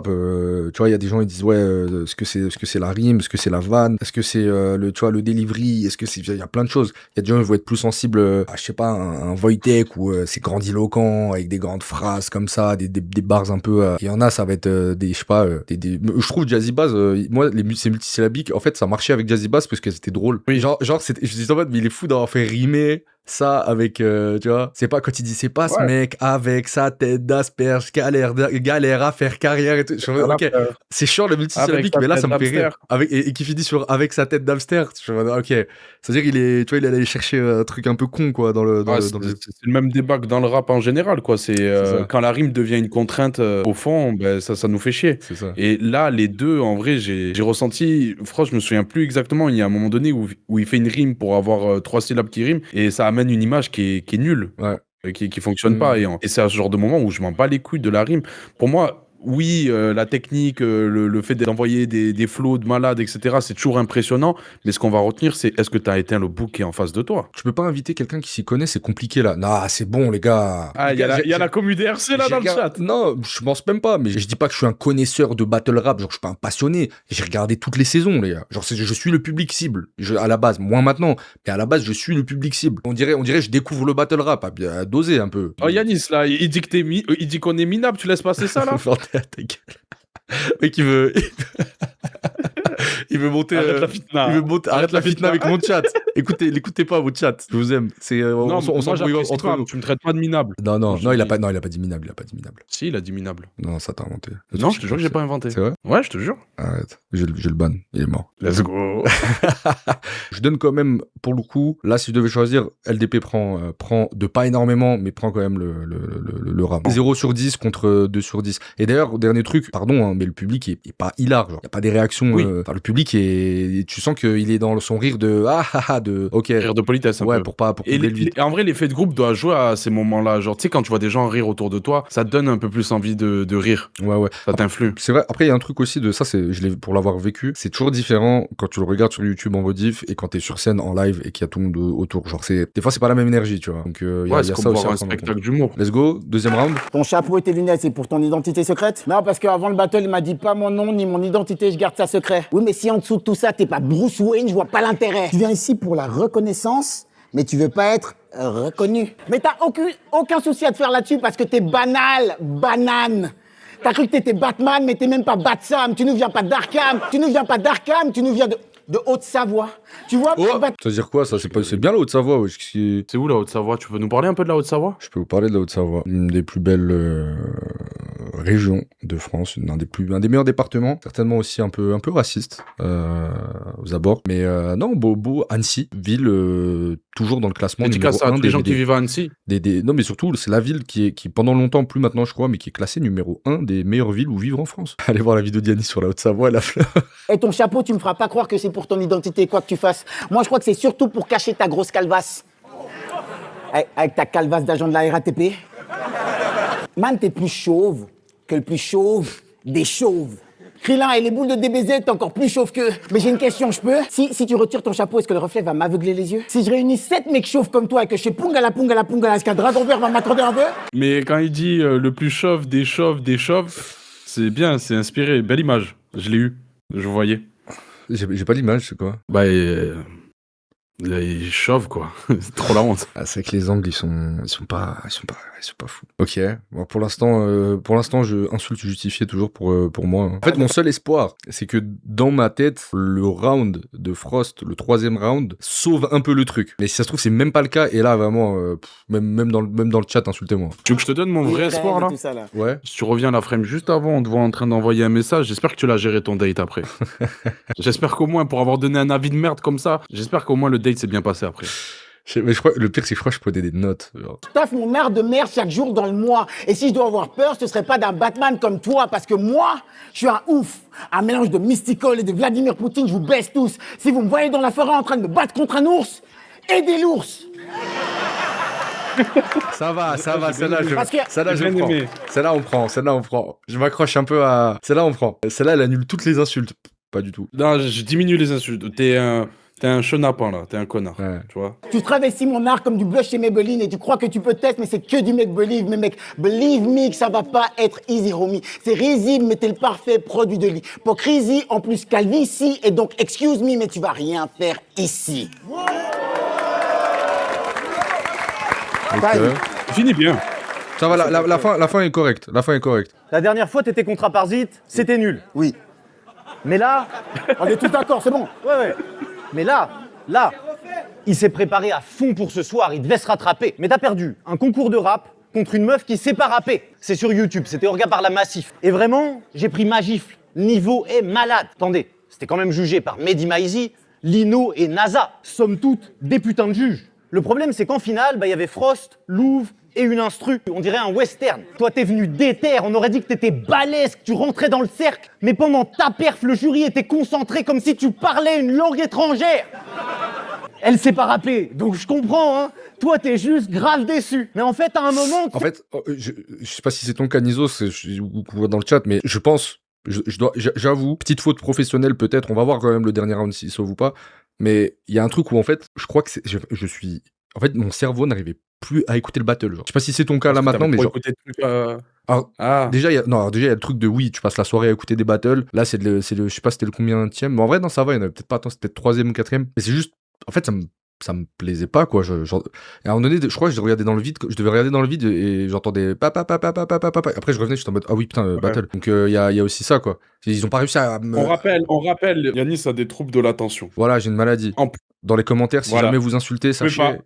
Tu vois, il y a des gens, ils disent, ouais, est-ce que c'est la rime, est-ce que c'est la vanne, est-ce que c'est le delivery, est-ce que c'est, il y a plein de choses. Il y a des gens qui vont être plus sensibles à, je sais pas, un Wojtek où c'est grandiloquent, avec des grandes phrases comme ça, des bars un peu. Il y en a, ça va être des, je sais pas, je trouve Jazzy Bass, moi, c'est multisyllabique, en fait, ça marchait avec Jazzy Bass parce que c'était drôle. Oui. Genre, je dis en fait, mais il est fou d'avoir fait rimer ça avec, tu vois, c'est pas quand il dit c'est pas ce mec avec sa tête d'asperge galère à faire carrière et tout. Ok, c'est chiant le multisyllabique, mais là ça me fait rire. Et qui finit sur avec sa tête d'hamster. Ok, c'est-à-dire il est, tu vois, il allait chercher un truc un peu con, quoi, dans le. C'est le même débat que dans le rap en général, quoi. C'est quand la rime devient une contrainte au fond, ben ça nous fait chier. C'est ça. Et là, les deux, en vrai, j'ai ressenti. Franchement, je me souviens plus exactement. Il y a un moment donné où il fait une rime pour avoir 3 syllabes qui riment et ça amène une image qui est nulle, qui fonctionne pas. Et c'est à ce genre de moment où je m'en bats les couilles de la rime. Pour moi, oui, la technique, le fait d'envoyer des flows de malade, etc., c'est toujours impressionnant. Mais ce qu'on va retenir, c'est est-ce que tu as éteint le bouc qui est en face de toi? Tu peux pas inviter quelqu'un qui s'y connaît, c'est compliqué là. Non, c'est bon, les gars. Ah, il y a la commu DRC là dans le chat. Non, je pense même pas, mais je dis pas que je suis un connaisseur de battle rap, genre je suis pas un passionné. J'ai regardé toutes les saisons, les gars. Genre je suis le public cible. À la base, moins maintenant, mais à la base, je suis le public cible. On dirait je découvre le battle rap, à doser un peu. Oh, Yanis là, il dit qu'on est minable, tu laisses passer ça là? Ta gueule. Mec, il veut monter. Arrête la fitna. Arrête la fitna avec mon chat. L'écoutez pas votre chat. Je vous aime. C'est on s'embrouille entre nous. Tu me traites pas de minable. Non, il a pas dit minable. Si, il a dit minable. Non, ça t'a inventé. Non, je te jure que j'ai pas inventé. C'est vrai? Ouais, je te jure. Arrête. J'ai le ban. Il est mort. Let's go. Je donne quand même, pour le coup, là, si je devais choisir, LDP prend de pas énormément, mais prend quand même le ram. 0 sur 10 contre 2 sur 10. Et d'ailleurs, dernier truc, pardon, hein, mais le public est pas hilar, genre. Y a pas des réactions. Oui. Le public tu sens qu'il est dans son rire de ok. Rire de politesse un peu. Pour et en vrai, l'effet de groupe doit jouer à ces moments-là. Genre, tu sais, quand tu vois des gens rire autour de toi, ça te donne un peu plus envie de rire. Ouais. Ça t'influe. C'est vrai. Après, il y a un truc aussi de ça, pour l'avoir vécu, c'est toujours différent quand tu le regardes sur YouTube en rediff et quand t'es sur scène en live et qu'il y a tout le monde autour. Genre, des fois, c'est pas la même énergie, tu vois. Donc, y a c'est ça comme aussi. voir un spectacle d'humour. Let's go. Deuxième round. Ton chapeau et tes lunettes, c'est pour ton identité secrète? Non, parce qu'avant le battle, il m'a dit pas mon nom ni mon identité, je garde ça secret. Oui, mais si en dessous de tout ça, t'es pas Bruce Wayne, je vois pas l'intérêt. Tu viens ici pour la reconnaissance, mais tu veux pas être reconnu. Mais t'as aucun souci à te faire là-dessus parce que t'es banane. T'as cru que t'étais Batman, mais t'es même pas Batsam. Tu nous viens pas d'Arkham. Tu nous viens pas d'Arkham, tu nous viens de Haute-Savoie. Tu vois, Ça veut dire quoi, ça? C'est bien la Haute-Savoie, wesh. C'est où la Haute-Savoie? Tu peux nous parler un peu de la Haute-Savoie? Je peux vous parler de la Haute-Savoie. Une des plus belles régions de France, un des meilleurs départements, certainement aussi un peu raciste aux abords. Mais non, beau Annecy, ville toujours dans le classement Dédicace à tous les gens qui vivent à Annecy. Non, mais surtout, c'est la ville qui pendant longtemps, plus maintenant je crois, mais qui est classée numéro 1 des meilleures villes où vivre en France. Allez voir la vidéo d'Yannis sur la Haute-Savoie, la fleur. Et ton chapeau, tu me feras pas croire que c'est pour ton identité, quoi que tu fasses. Moi, je crois que c'est surtout pour cacher ta grosse calvasse. Avec ta calvasse d'agent de la RATP. Man, t'es plus chauve que le plus chauve des chauves. Krillin et les boules de DBZ, t'es encore plus chauve qu'eux. Mais j'ai une question, je peux? Si tu retires ton chapeau, est-ce que le reflet va m'aveugler les yeux? Si je réunis 7 mecs chauves comme toi et que je fais pungala, est-ce qu'un dragon vert va m'accorder un vœu? Mais quand il dit le plus chauve des chauves, c'est bien, c'est inspiré. Belle image. Je l'ai eu. Je voyais. J'ai pas l'image, c'est quoi? Bah, il est chauve, quoi. C'est trop la honte. Ah, c'est que les angles, ils sont pas fous. Ok. Bon, pour l'instant, je insulte justifié toujours pour moi. En fait, mon seul espoir, c'est que dans ma tête, le round de Frost, le 3e round, sauve un peu le truc. Mais si ça se trouve, c'est même pas le cas. Et là, vraiment, même dans le chat, insultez-moi. Tu veux que je te donne mon vrai espoir, là? Ouais. Si tu reviens la frame juste avant, on te voit en train d'envoyer un message. J'espère que tu l'as géré ton date après. J'espère qu'au moins, pour avoir donné un avis de merde comme ça, j'espère qu'au moins le date s'est bien passé après. Mais je crois, le pire, c'est que je crois que je prenais des notes. Genre. Je taffe mon art de merde chaque jour dans le mois. Et si je dois avoir peur, ce serait pas d'un Batman comme toi, parce que moi, je suis un ouf. Un mélange de Mystical et de Vladimir Poutine, je vous baisse tous. Si vous me voyez dans la forêt en train de me battre contre un ours, aidez l'ours. Ça va, celle-là, Parce que- je prends. Celle-là, on prend. Je m'accroche un peu à... Celle-là, on prend. Celle-là, elle annule toutes les insultes. Pas du tout. Non, je diminue les insultes. T'es un chenapan, là. T'es un connard. Ouais. Tu vois? Tu travestis mon art comme du blush chez Maybelline et tu crois que tu peux tester, mais c'est que du make-believe. Mais mec, believe me que ça va pas être easy, homie. C'est risible, mais t'es le parfait produit de lit. Hypocrisie, en plus calvitie, et donc excuse me, mais tu vas rien faire ici. Finis bien. Ça va, la fin est correcte. La fin est correcte. La dernière fois, t'étais contre Parasite, c'était nul. Oui. Mais là, On est tous d'accord, c'est bon. ouais. Mais là, il s'est préparé à fond pour ce soir, il devait se rattraper. Mais t'as perdu un concours de rap contre une meuf qui sait pas rapper. C'est sur YouTube, c'était orga par la Massif. Et vraiment, j'ai pris ma gifle. Le niveau est malade. Attendez, c'était quand même jugé par Mehdi Maizi, Lino et NASA. Somme toute, des putains de juges. Le problème, c'est qu'en finale, y avait Frost, Louvre et une instru. On dirait un western. Toi, t'es venu déter, on aurait dit que t'étais balèze, que tu rentrais dans le cercle. Mais pendant ta perf, le jury était concentré comme si tu parlais une langue étrangère. Elle sait pas rapper, donc je comprends, hein. Toi, t'es juste grave déçu. Mais en fait, à un moment... En fait, je sais pas si c'est ton cas, Nizos, ou dans le chat, mais je pense, j'avoue, petite faute professionnelle peut-être, on va voir quand même le dernier round s'il sauve ou pas, mais il y a un truc où en fait, je crois que je suis... En fait, mon cerveau n'arrivait plus à écouter le battle. Genre. Je sais pas si c'est ton cas là maintenant, mais genre... Déjà, il y a le truc de oui, tu passes la soirée à écouter des battles. Là, c'est le je sais pas c'était le combienième, mais en vrai, non, ça va, il y en avait peut-être pas, attends, c'était peut-être 3e ou 4e. Mais c'est juste, en fait, ça me plaisait pas, quoi. Et à un moment donné, je crois que je devais regarder dans le vide et j'entendais papa. Après, je revenais, j'étais en mode, ah oui, putain, battle. Donc, il y a aussi ça, quoi. Ils ont pas réussi à me... On rappelle, Yannis a des troubles de l'attention. Voilà, j'ai une maladie. Dans les commentaires, si jamais vous insultez,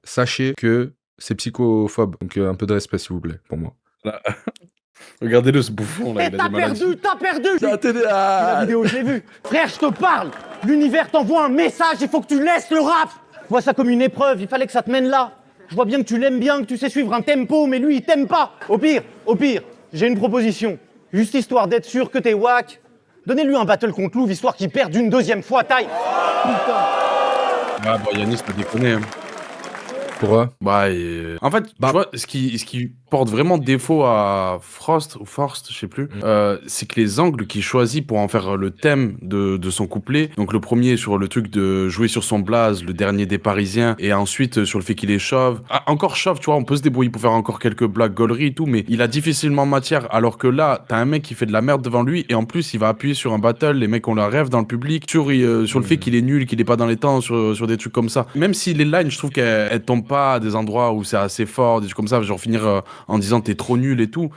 sachez que c'est psychophobe. Donc, un peu de respect, s'il vous plaît, pour moi. Regardez-le, ce bouffon, là, Et il a des maladies. t'as perdu La vidéo, je l'ai vue. Frère, je te parle. L'univers t'envoie un message, il faut que tu laisses le rap. Je vois ça comme une épreuve, il fallait que ça te mène là. Je vois bien que tu l'aimes bien, que tu sais suivre un tempo, mais lui, il t'aime pas. Au pire, j'ai une proposition. Juste histoire d'être sûr que t'es wack. Donnez-lui un battle contre Louvre, histoire qu'il perde une 2e fois, taille. Putain. Ah, bah, Yannis peut déconner, hein. Pourquoi ? En fait, tu vois, ce qui porte vraiment défaut à Frost, ou Forst, je sais plus, c'est que les angles qu'il choisit pour en faire le thème de son couplet, donc le premier sur le truc de jouer sur son blaze, le dernier des Parisiens, et ensuite sur le fait qu'il est chauve. Encore chauve, tu vois, on peut se débrouiller pour faire encore quelques blagues gauleries et tout, mais il a difficilement matière, alors que là, t'as un mec qui fait de la merde devant lui, et en plus, il va appuyer sur un battle, les mecs ont leur rêve dans le public, sur le fait qu'il est nul, qu'il est pas dans les temps, sur des trucs comme ça. Même si les lines, je trouve qu'elles tombent pas à des endroits où c'est assez fort, des trucs comme ça, genre finir en disant t'es trop nul et tout.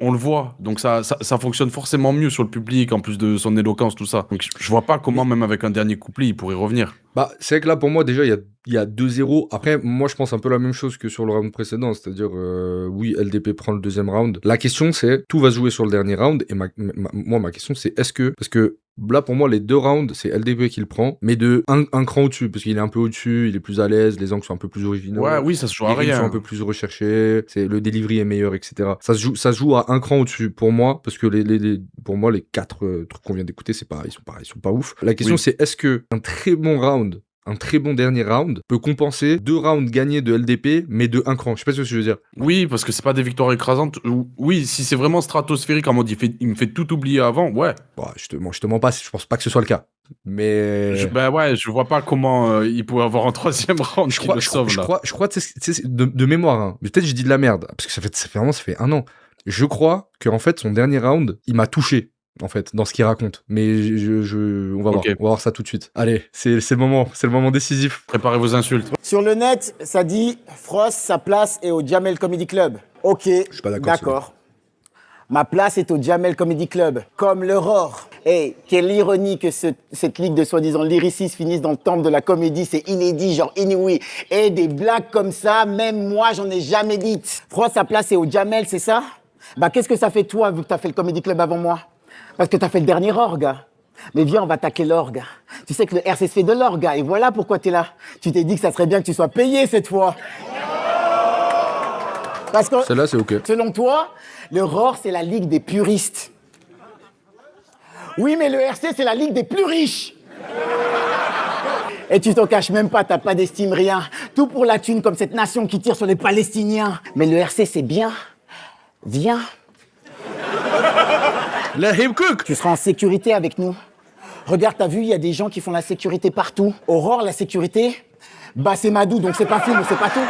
On le voit, donc ça fonctionne forcément mieux sur le public, en plus de son éloquence, tout ça. Donc je vois pas comment, même avec un dernier couplet, il pourrait revenir. Bah, c'est vrai que là, pour moi, déjà, il y a 2-0. Après, moi, je pense un peu la même chose que sur le round précédent. C'est-à-dire, oui, LDP prend le deuxième round. La question, c'est, tout va se jouer sur le dernier round. Et ma question, c'est, parce que là, pour moi, les 2 rounds, c'est LDP qui le prend, mais de un cran au-dessus, parce qu'il est un peu au-dessus, il est plus à l'aise, les angles sont un peu plus originaux. Ouais, oui, ça se joue à les rimes rien. sont un peu plus recherchés, le delivery est meilleur, etc. Ça se joue à un cran au-dessus pour moi, parce que pour moi, les 4 trucs qu'on vient d'écouter, ils sont pas ouf. La question, c'est, est-ce que un très bon dernier round peut compenser 2 rounds gagnés de LDP, mais de 1 cran. Je sais pas ce que je veux dire. Oui, parce que c'est pas des victoires écrasantes. Oui, si c'est vraiment stratosphérique, en mode il me fait tout oublier avant, ouais. Bon, je te mens pas, je pense pas que ce soit le cas. Mais... je vois pas comment il pourrait avoir un 3e round qui le sauve, là. Je crois de mémoire, hein, mais peut-être je dis de la merde, parce que ça fait 1 an. Je crois qu'en fait, son dernier round, il m'a touché. En fait, dans ce qu'il raconte. Mais on va voir. On va voir ça tout de suite. Allez, c'est le moment décisif. Préparez vos insultes. Sur le net, ça dit Frost, sa place est au Jamel Comedy Club. Ok, je suis pas d'accord. Ma place est au Jamel Comedy Club, comme l'Aurore. Hey, quelle ironie que cette ligue de soi-disant lyricistes finisse dans le temple de la comédie, c'est inédit, genre inouï. Et des blagues comme ça, même moi, j'en ai jamais dites. Frost, sa place est au Jamel, c'est ça? Bah, qu'est-ce que ça fait toi, vu que t'as fait le Comedy Club avant moi? Parce que t'as fait le dernier orgue. Mais viens, on va attaquer l'orgue. Tu sais que le RC se fait de l'orgue, et voilà pourquoi t'es là. Tu t'es dit que ça serait bien que tu sois payé cette fois. Parce que, celle-là, c'est ok. Selon toi, le ROR, c'est la ligue des puristes. Oui, mais le RC, c'est la ligue des plus riches. Et tu t'en caches même pas, t'as pas d'estime, rien. Tout pour la thune, comme cette nation qui tire sur les Palestiniens. Mais le RC, c'est bien. Viens. Tu seras en sécurité avec nous. Regarde, t'as vu, il y a des gens qui font la sécurité partout. Aurore, la sécurité, bah c'est Madou, donc c'est pas film, c'est pas tout.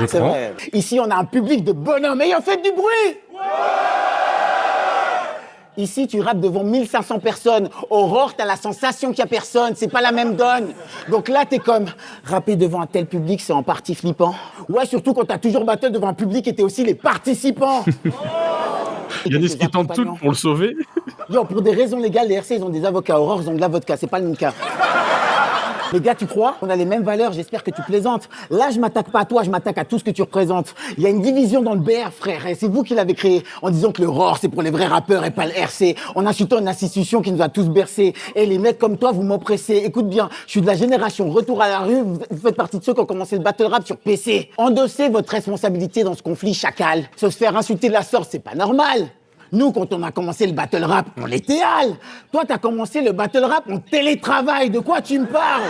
C'est vrai. Ici, on a un public de bonhommes. Ayant fait du bruit. Ici, tu rappes devant 1500 personnes. Aurore, t'as la sensation qu'il y a personne. C'est pas la même donne. Donc là, t'es comme, rapper devant un tel public, c'est en partie flippant. Ouais, surtout quand t'as toujours battu devant un public et t'es aussi les participants. Il y a des qui tentent tout pour le sauver. Genre, pour des raisons légales, les RC, ils ont des avocats. Aurore, ils ont de l'avocat. C'est pas le même cas. Les gars, tu crois? On a les mêmes valeurs, j'espère que tu plaisantes. Là, je m'attaque pas à toi, je m'attaque à tout ce que tu représentes. Il y a une division dans le BR, frère, et c'est vous qui l'avez créé, en disant que le ROR, c'est pour les vrais rappeurs et pas le RC, en insultant une institution qui nous a tous bercés. Et les mecs comme toi, vous m'oppressez. Écoute bien, je suis de la génération retour à la rue, vous faites partie de ceux qui ont commencé le battle rap sur PC. Endossez votre responsabilité dans ce conflit chacal. Se faire insulter de la sorte, c'est pas normal. Nous, quand on a commencé le battle rap, on l'était hal. Toi, t'as commencé le battle rap en télétravail. De quoi tu me parles?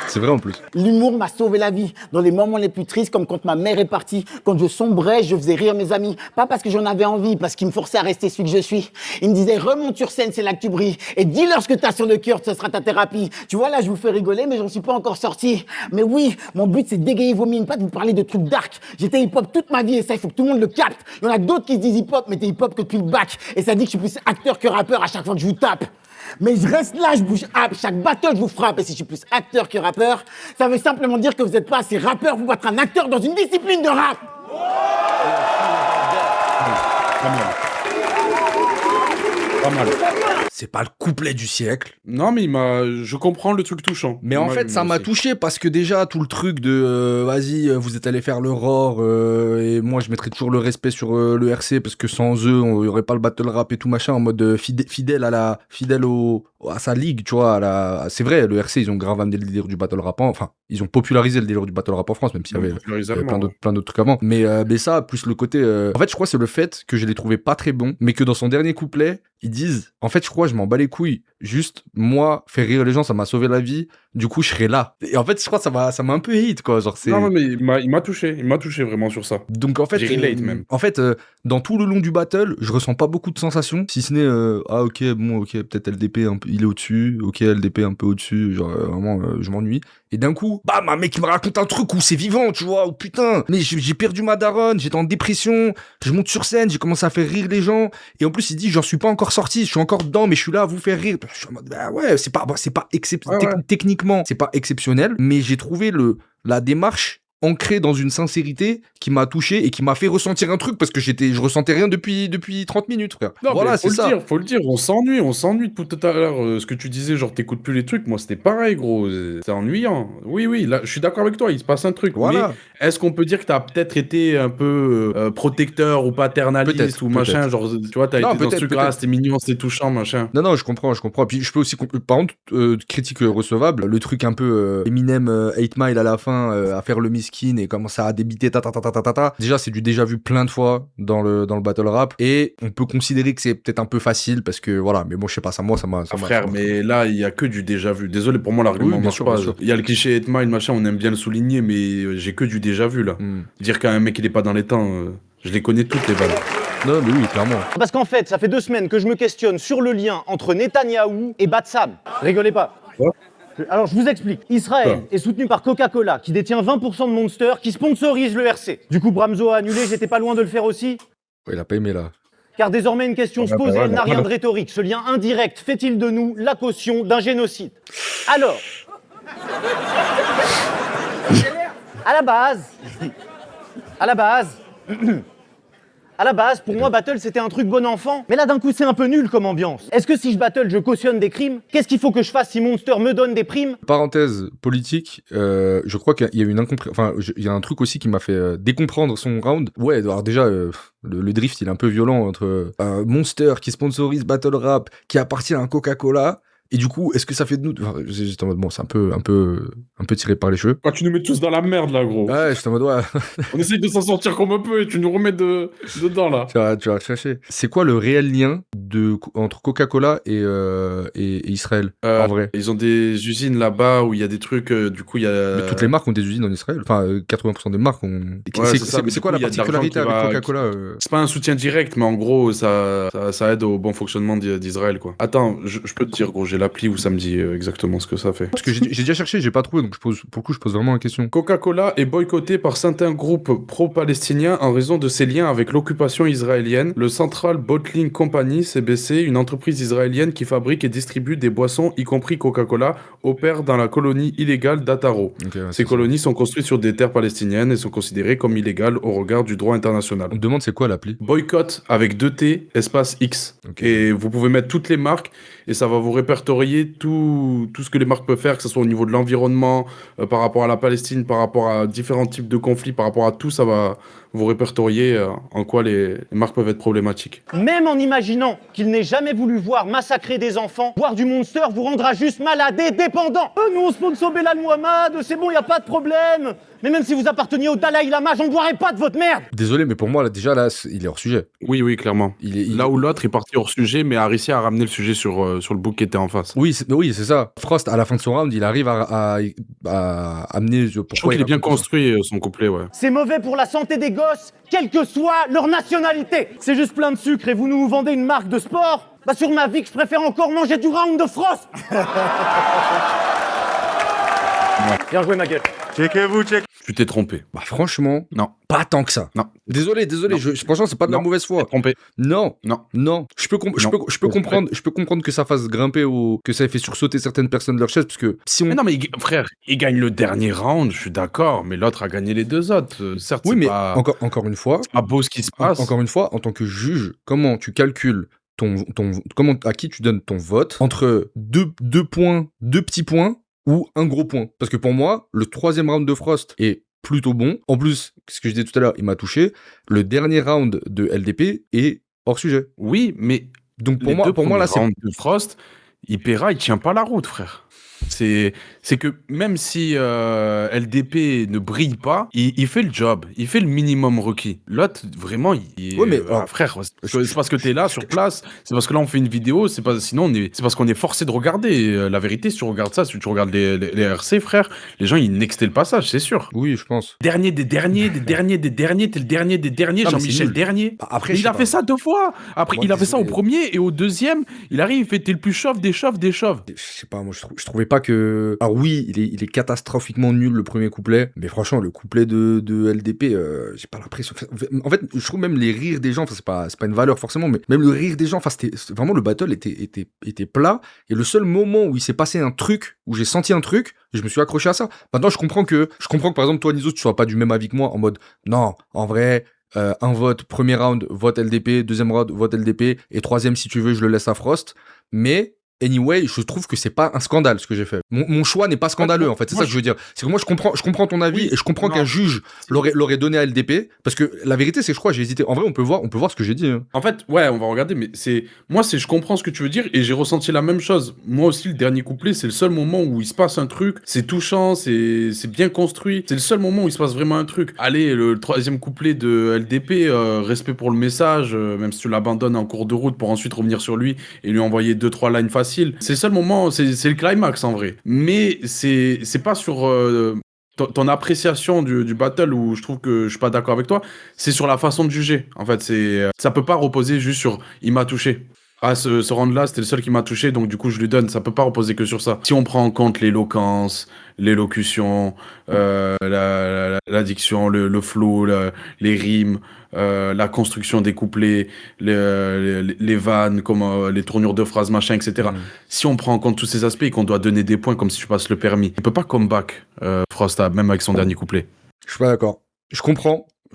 C'est vrai en plus. L'humour m'a sauvé la vie. Dans les moments les plus tristes, comme quand ma mère est partie, quand je sombrais, je faisais rire mes amis. Pas parce que j'en avais envie, parce qu'ils me forçaient à rester celui que je suis. Ils me disaient, remonte sur scène, c'est là que tu brilles. Et dis-leur ce que t'as sur le cœur, ce sera ta thérapie. Tu vois, là, je vous fais rigoler, mais j'en suis pas encore sorti. Mais oui, mon but, c'est de dégayer vos mines, pas de vous parler de trucs dark. J'étais hip-hop toute ma vie, et ça, il faut que tout le monde le capte. Il y en a d'autres qui se disent hip-hop, mais t'es hip-hop que depuis le bac. Et ça dit que je suis plus acteur que rappeur à chaque fois que je vous tape. Mais je reste là, je bouge up, chaque battle je vous frappe. Et si je suis plus acteur que rappeur, ça veut simplement dire que vous n'êtes pas assez rappeur pour être un acteur dans une discipline de rap. Pas mal. C'est pas le couplet du siècle. Non, mais je comprends le truc touchant. Mais en fait, ça m'a touché parce que déjà, tout le truc de vas-y, vous êtes allé faire le ROR et moi, je mettrais toujours le respect sur le RC parce que sans eux, il y aurait pas le battle rap et tout machin en mode fidèle à sa ligue, tu vois. C'est vrai, le RC, ils ont grave amené le délire du battle rap. Enfin, ils ont popularisé le délire du battle rap en France, même s'il y avait plein d'autres trucs avant. Mais ça, plus le côté. En fait, je crois que c'est le fait que je les trouvais pas très bons, mais que dans son dernier couplet, ils disent en fait, je crois, je m'en bats les couilles. Juste, moi, faire rire les gens, ça m'a sauvé la vie. Du coup, je serai là. Et en fait, je crois que ça m'a un peu hit, quoi. Genre, c'est... Non, mais il m'a touché. Il m'a touché vraiment sur ça. Donc, en fait, j'ai relate même. En fait, dans tout le long du battle, je ressens pas beaucoup de sensations. Si ce n'est, peut-être LDP, il est au-dessus. Ok, LDP un peu au-dessus. Genre, vraiment, je m'ennuie. Et d'un coup, bam, un mec qui me raconte un truc où c'est vivant, tu vois. Oh putain, mais j'ai perdu ma daronne, j'étais en dépression. Je monte sur scène, j'ai commencé à faire rire les gens. Et en plus, il dit, j'en suis pas encore sorti, je suis encore dedans, mais je suis là à vous faire rire. Je suis en mode, bah ouais, c'est pas exceptionnel. Techniquement, c'est pas exceptionnel, mais j'ai trouvé la démarche ancré dans une sincérité qui m'a touché et qui m'a fait ressentir un truc parce que je ressentais rien depuis 30 minutes, frère. Non, voilà, c'est ça. Faut le dire, on s'ennuie depuis tout à l'heure. Ce que tu disais, genre t'écoutes plus les trucs, moi c'était pareil, gros. C'est ennuyant. Oui, là, je suis d'accord avec toi, il se passe un truc. Voilà. Mais est-ce qu'on peut dire que t'as peut-être été un peu protecteur ou paternaliste ou machin, genre, tu vois, t'as été dans ce truc-là, c'était mignon, c'était touchant, machin. Non, je comprends. Puis je peux aussi, par contre, critique recevable, le truc un peu Eminem 8 Mile à la fin, à faire le miskin et commencer à débiter Déjà, c'est du déjà vu plein de fois dans le battle rap et on peut considérer que c'est peut-être un peu facile parce que voilà, mais moi je sais pas, ça m'a. Frère, mais là, il y a que du déjà vu. Désolé, pour moi, l'argument marche pas. Il y a le cliché 8 Mile, machin, on aime bien le souligner, mais j'ai que du déjà vu là. Dire qu'un mec il est pas dans les temps, je les connais toutes les balles. Non, mais oui, clairement. Parce qu'en fait, ça fait 2 semaines que je me questionne sur le lien entre Netanyahou et Batsam. Rigolez pas. Quoi ? Alors, je vous explique. Israël est soutenu par Coca-Cola, qui détient 20% de Monster, qui sponsorise le RC. Du coup, Bramzo a annulé, j'étais pas loin de le faire aussi. Ouais, il a pas aimé là. Car désormais, une question se pose et elle n'a rien de rhétorique. Ce lien indirect fait-il de nous la caution d'un génocide ? Alors, à la base, pour moi, battle, c'était un truc bon enfant. Mais là, d'un coup, c'est un peu nul comme ambiance. Est-ce que si je battle, je cautionne des crimes ? Qu'est-ce qu'il faut que je fasse si Monster me donne des primes ? Parenthèse politique, je crois qu'il y a eu une incompréhension. Enfin, il y a un truc aussi qui m'a fait décomprendre son round. Ouais, alors déjà, le drift, il est un peu violent entre Monster qui sponsorise battle rap, qui appartient à Coca-Cola. Et du coup, est-ce que ça fait de nous... Enfin, j'étais en mode, bon, c'est un peu tiré par les cheveux. Ah, tu nous mets tous dans la merde, là, gros. Ouais, j'étais en mode, ouais. On essaye de s'en sortir comme un peu et tu nous remets dedans, là. Tu vas chercher. C'est quoi le réel lien entre Coca-Cola et Israël, en vrai? Ils ont des usines là-bas où il y a des trucs, du coup, il y a... Mais toutes les marques ont des usines en Israël. Enfin, 80% des marques ont... Ouais, c'est quoi la particularité avec Coca-Cola C'est pas un soutien direct, mais en gros, ça aide au bon fonctionnement d'Israël, quoi. Attends, je peux te dire, gros, j'ai l'appli où ça me dit exactement ce que ça fait. Parce que j'ai déjà cherché, j'ai pas trouvé, donc pour le coup, je pose vraiment la question. Coca-Cola est boycotté par certains groupes pro-palestiniens en raison de ses liens avec l'occupation israélienne. Le Central Bottling Company, CBC, une entreprise israélienne qui fabrique et distribue des boissons, y compris Coca-Cola, opère dans la colonie illégale d'Ataro. Okay, ouais, Ces colonies sont construites sur des terres palestiniennes et sont considérées comme illégales au regard du droit international. On me demande c'est quoi l'appli ? Boycott avec 2 T, espace X. Okay. Et vous pouvez mettre toutes les marques et ça va vous répertorier tout ce que les marques peuvent faire, que ce soit au niveau de l'environnement, par rapport à la Palestine, par rapport à différents types de conflits, par rapport à tout, ça va vous répertorier en quoi les marques peuvent être problématiques. Même en imaginant qu'il n'ait jamais voulu voir massacrer des enfants, boire du Monster vous rendra juste malade et dépendant. Nous on sponsor Belal Mohamed, c'est bon, y a pas de problème. Mais même si vous apparteniez au Dalai Lama, j'en boirais pas de votre merde. Désolé, mais pour moi, là, déjà, il est hors sujet. Oui, clairement. Là où l'autre est parti hors sujet, mais a réussi à ramener le sujet sur le book qui était en face. Oui, c'est ça. Frost, à la fin de son round, il arrive à amener... Je trouve qu'il est bien construit, son couplet, ouais. C'est mauvais pour la santé des gosses, quelle que soit leur nationalité. C'est juste plein de sucre et vous nous vendez une marque de sport ? Bah sur ma vie, je préfère encore manger du round de Frost. Bien joué, ma gueule. Checkez-vous. Tu t'es trompé. Bah franchement, non. Pas tant que ça. Non. Désolé, non. Franchement, c'est pas de la mauvaise foi. Tu t'es trompé. Non. Je peux comprendre que ça fasse grimper que ça ait fait sursauter certaines personnes de leur chaise, parce que si on... Mais non, mais frère, il gagne le dernier round, je suis d'accord, mais l'autre a gagné les 2 autres. Certes, oui, mais pas... encore une fois... C'est pas beau ce qui se passe. Encore une fois, en tant que juge, comment tu calcules à qui tu donnes ton vote entre 2 petits points ou un gros point. Parce que pour moi, le 3e round de Frost est plutôt bon. En plus, ce que je disais tout à l'heure, il m'a touché. Le dernier round de LDP est hors sujet. Oui, mais donc pour moi là, c'est... de Frost, il tient pas la route, frère. C'est que même si LDP ne brille pas, il fait le job, il fait le minimum requis. L'autre, vraiment, ouais, mais frère, c'est parce que t'es là sur place, c'est parce que là on fait une vidéo, c'est parce qu'on est forcé de regarder. La vérité, si tu regardes ça, si tu regardes les RC, frère, les gens ils nextaient le passage, c'est sûr. Oui, je pense. Dernier des derniers, t'es le dernier des derniers, Jean-Michel dernier. Après, il a fait ça 2 fois. Après, il a fait ça au premier et au deuxième, il arrive, il fait t'es le plus chauve des chauves. Je sais pas, moi je trouvais pas que... Alors oui, il est catastrophiquement nul le premier couplet, mais franchement, le couplet de LDP, j'ai pas l'impression. En fait, je trouve même les rires des gens, c'est pas une valeur forcément, mais même le rire des gens, c'était vraiment le battle était plat. Et le seul moment où il s'est passé un truc, où j'ai senti un truc, je me suis accroché à ça. Maintenant, je comprends que par exemple, toi, Nizo, tu sois pas du même avis que moi en mode, non, en vrai. Un vote, premier round, vote LDP, deuxième round, vote LDP, et troisième, si tu veux, je le laisse à Frost. Mais, anyway, je trouve que c'est pas un scandale ce que j'ai fait. Mon choix n'est pas scandaleux, en fait. C'est ça que je veux dire. C'est que moi, je comprends ton avis, et je comprends qu'un juge l'aurait donné à LDP, parce que la vérité, c'est que je crois, j'ai hésité. En vrai, on peut voir ce que j'ai dit. Hein. En fait, ouais, on va regarder, mais je comprends ce que tu veux dire, et j'ai ressenti la même chose. Moi aussi, le dernier couplet, c'est le seul moment où il se passe un truc, c'est touchant, c'est bien construit, c'est le seul moment où il se passe vraiment un truc. Allez, le troisième couplet de LDP, respect pour le message, même si tu l'abandonnes en cours de route pour ensuite revenir sur lui et lui envoyer 2-3 lines faciles. C'est le seul moment, c'est le climax en vrai. Mais c'est pas sur ton appréciation du battle où je trouve que je suis pas d'accord avec toi, c'est sur la façon de juger. En fait, ça peut pas reposer juste sur il m'a touché. Ah, ce round-là, c'était le seul qui m'a touché, donc du coup, je lui donne. Ça peut pas reposer que sur ça. Si on prend en compte l'éloquence, l'élocution, la diction, le flow, les rimes, la construction des couplets, les vannes, comme les tournures de phrases, machin, etc. Si on prend en compte tous ces aspects et qu'on doit donner des points comme si tu passes le permis, il peut pas comeback Frost, même avec son dernier couplet. Je suis pas d'accord. Je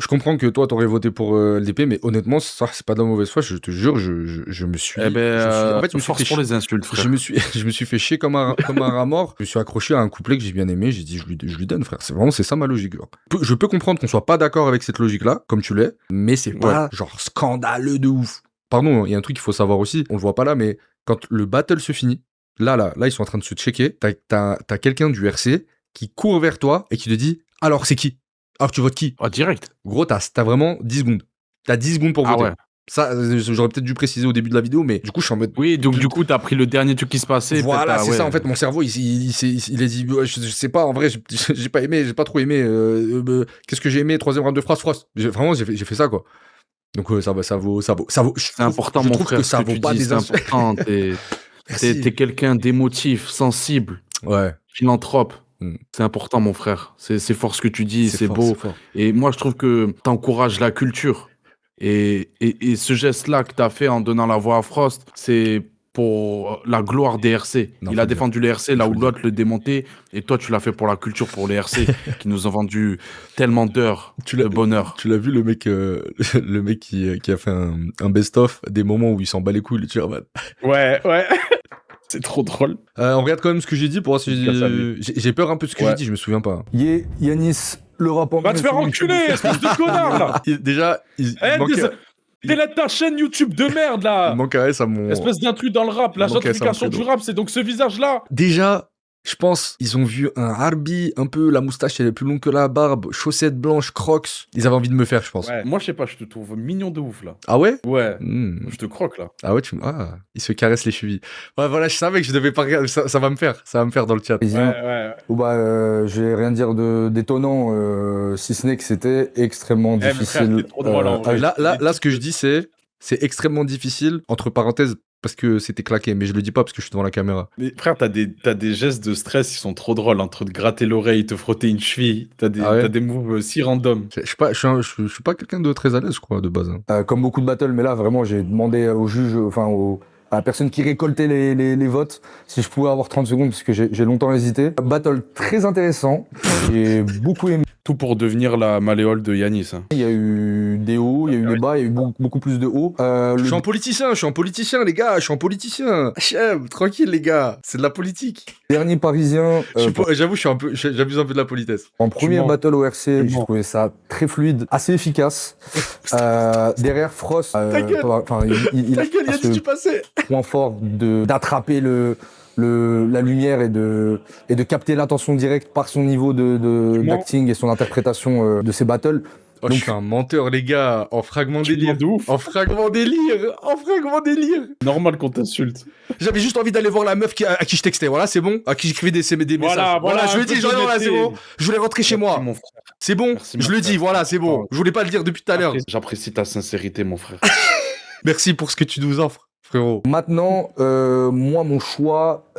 comprends que toi, t'aurais voté pour LDP, mais honnêtement, ça, c'est pas de la mauvaise foi. Je te jure, je me suis. En fait, je me suis force pour les insultes, frère. Je me suis fait chier comme un rat mort. Je me suis accroché à un couplet que j'ai bien aimé. J'ai dit, je lui donne, frère. C'est ça ma logique. Genre. Je peux comprendre qu'on soit pas d'accord avec cette logique-là, comme tu l'es, mais c'est pas genre scandaleux de ouf. Pardon, il y a un truc qu'il faut savoir aussi. On le voit pas là, mais quand le battle se finit, là, ils sont en train de se checker. T'as quelqu'un du RC qui court vers toi et qui te dit, alors c'est qui? Alors tu votes qui? Ah, direct. Gros, t'as vraiment 10 secondes. T'as 10 secondes pour voter. Ouais. Ça, j'aurais peut-être dû préciser au début de la vidéo, mais du coup, je suis en mode... Oui, donc du coup, t'as pris le dernier truc qui se passait. Voilà, c'est ça. En fait, mon cerveau, il a dit, je sais pas, en vrai, j'ai pas aimé, j'ai pas trop aimé. Qu'est-ce que j'ai aimé? Troisième round de Frost. Vraiment, j'ai fait ça, quoi. Donc, ça vaut. C'est important, mon frère. Que ça vaut pas des insultes. C'est important. T'es quelqu'un d'émotif, sensible. Ouais. Philanthrope. C'est important, mon frère. C'est fort ce que tu dis, c'est beau. Et moi, je trouve que t'encourages la culture. Et ce geste-là que t'as fait en donnant la voix à Frost, c'est pour la gloire des RC. Il a défendu les RC là où l'autre le démontait. Et toi, tu l'as fait pour la culture, pour les RC, qui nous ont vendu tellement d'heures de bonheur. Tu l'as vu, le mec qui a fait un best-of des moments où il s'en bat les couilles, le chairman. Ouais. C'est trop drôle. On regarde quand même ce que j'ai dit pour voir si j'ai peur un peu de ce que j'ai dit, je me souviens pas. Yanis, le rap en va te faire enculer, espèce de connard là. Déjà, délète ta chaîne YouTube de merde là. Il manque à mon... Espèce d'intrus dans le rap. La gentrification du rap, c'est donc ce visage là. Déjà, je pense, ils ont vu un Harbi, un peu la moustache elle est plus longue que la barbe, chaussettes blanches, crocs. Ils avaient envie de me faire, je pense. Ouais. Moi, je sais pas, je te trouve mignon de ouf là. Ah ouais? Ouais. Je te croque là. Ah ouais, il se caresse les chevilles. Ouais, voilà, je savais que je devais pas regarder. Ça va me faire dans le chat. Ouais. Je vais rien dire d'étonnant, si ce n'est que c'était extrêmement difficile. Frère, trop drôle, là, ce que je dis, c'est extrêmement difficile, entre parenthèses, parce que c'était claqué, mais je le dis pas parce que je suis devant la caméra. Mais frère, t'as des gestes de stress qui sont trop drôles, entre te gratter l'oreille, te frotter une cheville, t'as des moves si random. Je suis pas quelqu'un de très à l'aise, je crois, de base. Comme beaucoup de battles, mais là, vraiment, j'ai demandé au juge, à la personne qui récoltait les votes, si je pouvais avoir 30 secondes, parce que j'ai longtemps hésité. Battle très intéressant, j'ai beaucoup aimé. Tout pour devenir la malléole de Yanis. Hein. Il y a eu des hauts, il y a eu des bas, il y a eu beaucoup plus de hauts. Je suis un politicien, les gars, tranquille, les gars, c'est de la politique. Dernier parisien. J'avoue, j'abuse un peu de la politesse. En premier battle au RC, j'ai trouvé ça très fluide, assez efficace. Derrière Frost, il a ce point fort d'attraper la lumière et de capter l'attention directe par son niveau d'acting et son interprétation de ses battles. Donc, je suis un menteur, les gars, en fragment délire. En fragment délire. Normal qu'on t'insulte. J'avais juste envie d'aller voir la meuf à qui je textais. Voilà, c'est bon. À qui j'écrivais des messages. Voilà, je le dis, c'est bon. Je voulais rentrer chez moi. C'est bon. Je le dis, voilà, c'est bon. Je voulais pas le dire depuis tout à l'heure. J'apprécie ta sincérité, mon frère. Merci pour ce que tu nous offres, frérot. Maintenant, moi, mon choix,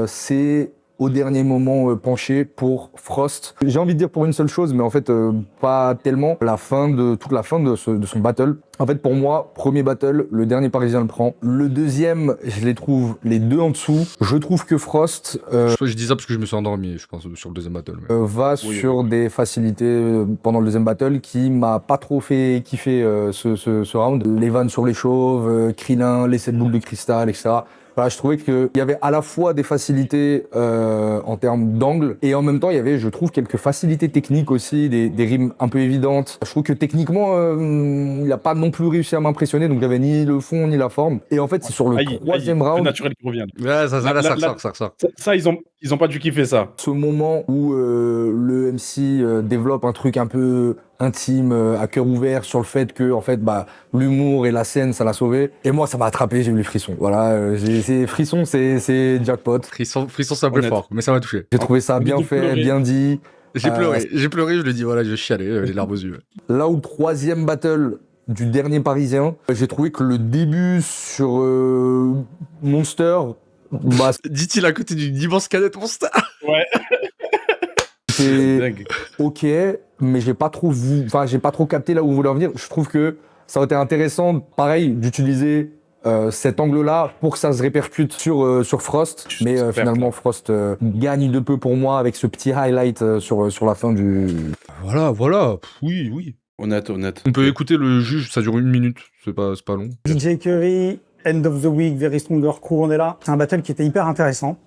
c'est au dernier moment penché pour Frost. J'ai envie de dire pour une seule chose, mais en fait pas tellement. Toute la fin de son battle. En fait, pour moi, premier battle, le dernier Parisien le prend. Le deuxième, je les trouve les deux en dessous. Je trouve que Frost je dis ça parce que je me suis endormi, je pense, sur le deuxième battle. va sur des facilités pendant le deuxième battle qui m'a pas trop fait kiffer ce round. Les vannes sur les chauves, Krillin, les 7 boules de cristal, etc. Voilà, je trouvais qu'il y avait à la fois des facilités en termes d'angle et en même temps il y avait, je trouve, quelques facilités techniques aussi, des rimes un peu évidentes. Je trouve que techniquement il n'a pas non plus réussi à m'impressionner, donc il n'y avait ni le fond ni la forme. Et en fait c'est sur le troisième round. Le naturel qui revient. Ouais, ça ressort. Ça, ils ont pas dû kiffer ça. Ce moment où le MC développe un truc un peu intime, à cœur ouvert sur le fait que en fait l'humour et la scène ça l'a sauvé. Et moi ça m'a attrapé, j'ai eu les frissons. Voilà, ces frissons c'est jackpot. Frisson c'est un peu fort, mais ça m'a touché. J'ai trouvé ça bien fait, bien dit. J'ai pleuré, je le dis, voilà, je chialais, les larmes aux yeux. Là où le troisième battle du dernier Parisien, j'ai trouvé que le début sur Monster, dit-il à côté d'une immense canette Monster. Ouais. C'est ok, mais j'ai pas trop capté là où vous voulez en venir. Je trouve que ça aurait été intéressant, pareil, d'utiliser cet angle-là pour que ça se répercute sur Frost. Mais finalement, Frost gagne de peu pour moi avec ce petit highlight sur la fin du... Voilà. Oui. Honnête. On peut écouter le juge, ça dure 1 minute, c'est pas long. DJ Curry, End of the Week, Very Stronger Crew, on est là. C'est un battle qui était hyper intéressant,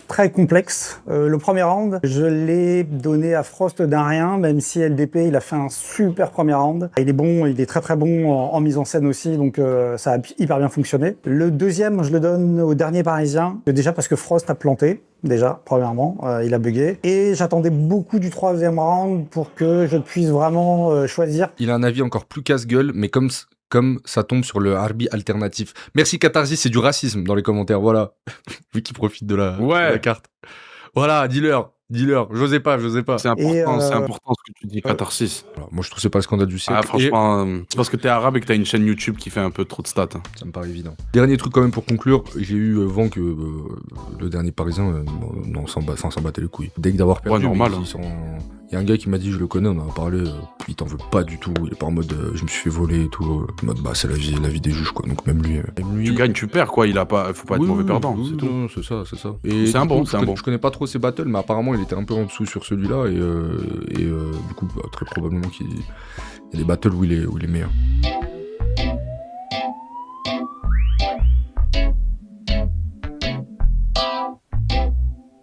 très complexe. Le premier round, je l'ai donné à Frost d'un rien, même si LDP, il a fait un super premier round. Il est bon, il est très bon en mise en scène aussi, donc ça a hyper bien fonctionné. Le deuxième, je le donne au dernier Parisien, déjà parce que Frost a planté. Déjà, premièrement, il a bugué. Et j'attendais beaucoup du troisième round pour que je puisse vraiment choisir. Il a un avis encore plus casse-gueule, mais comme ça tombe sur le Arbi alternatif. Merci Catharsis, c'est du racisme dans les commentaires, voilà. Vu qu'il profite de la carte. Voilà, dis-leur, j'osais pas. C'est important ce que tu dis, Catharsis. Alors, moi je trouve que c'est pas le scandale du siècle. Ah, franchement, c'est parce que t'es arabe et que t'as une chaîne YouTube qui fait un peu trop de stats. Ça me paraît évident. Dernier truc quand même pour conclure, j'ai eu vent que le dernier Parisien s'en battait les couilles. Dès que d'avoir perdu, normal. Il y a un gars qui m'a dit, je le connais, on en a parlé, il t'en veut pas du tout, il est pas en mode je me suis fait voler et tout, en mode c'est la vie des juges quoi, donc même lui... Tu gagnes, tu perds quoi, faut pas être mauvais perdant, c'est tout. Non, c'est ça. Et c'est un bon. Je connais pas trop ses battles, mais apparemment il était un peu en dessous sur celui-là, et du coup très probablement qu'il y a des battles où il est meilleur.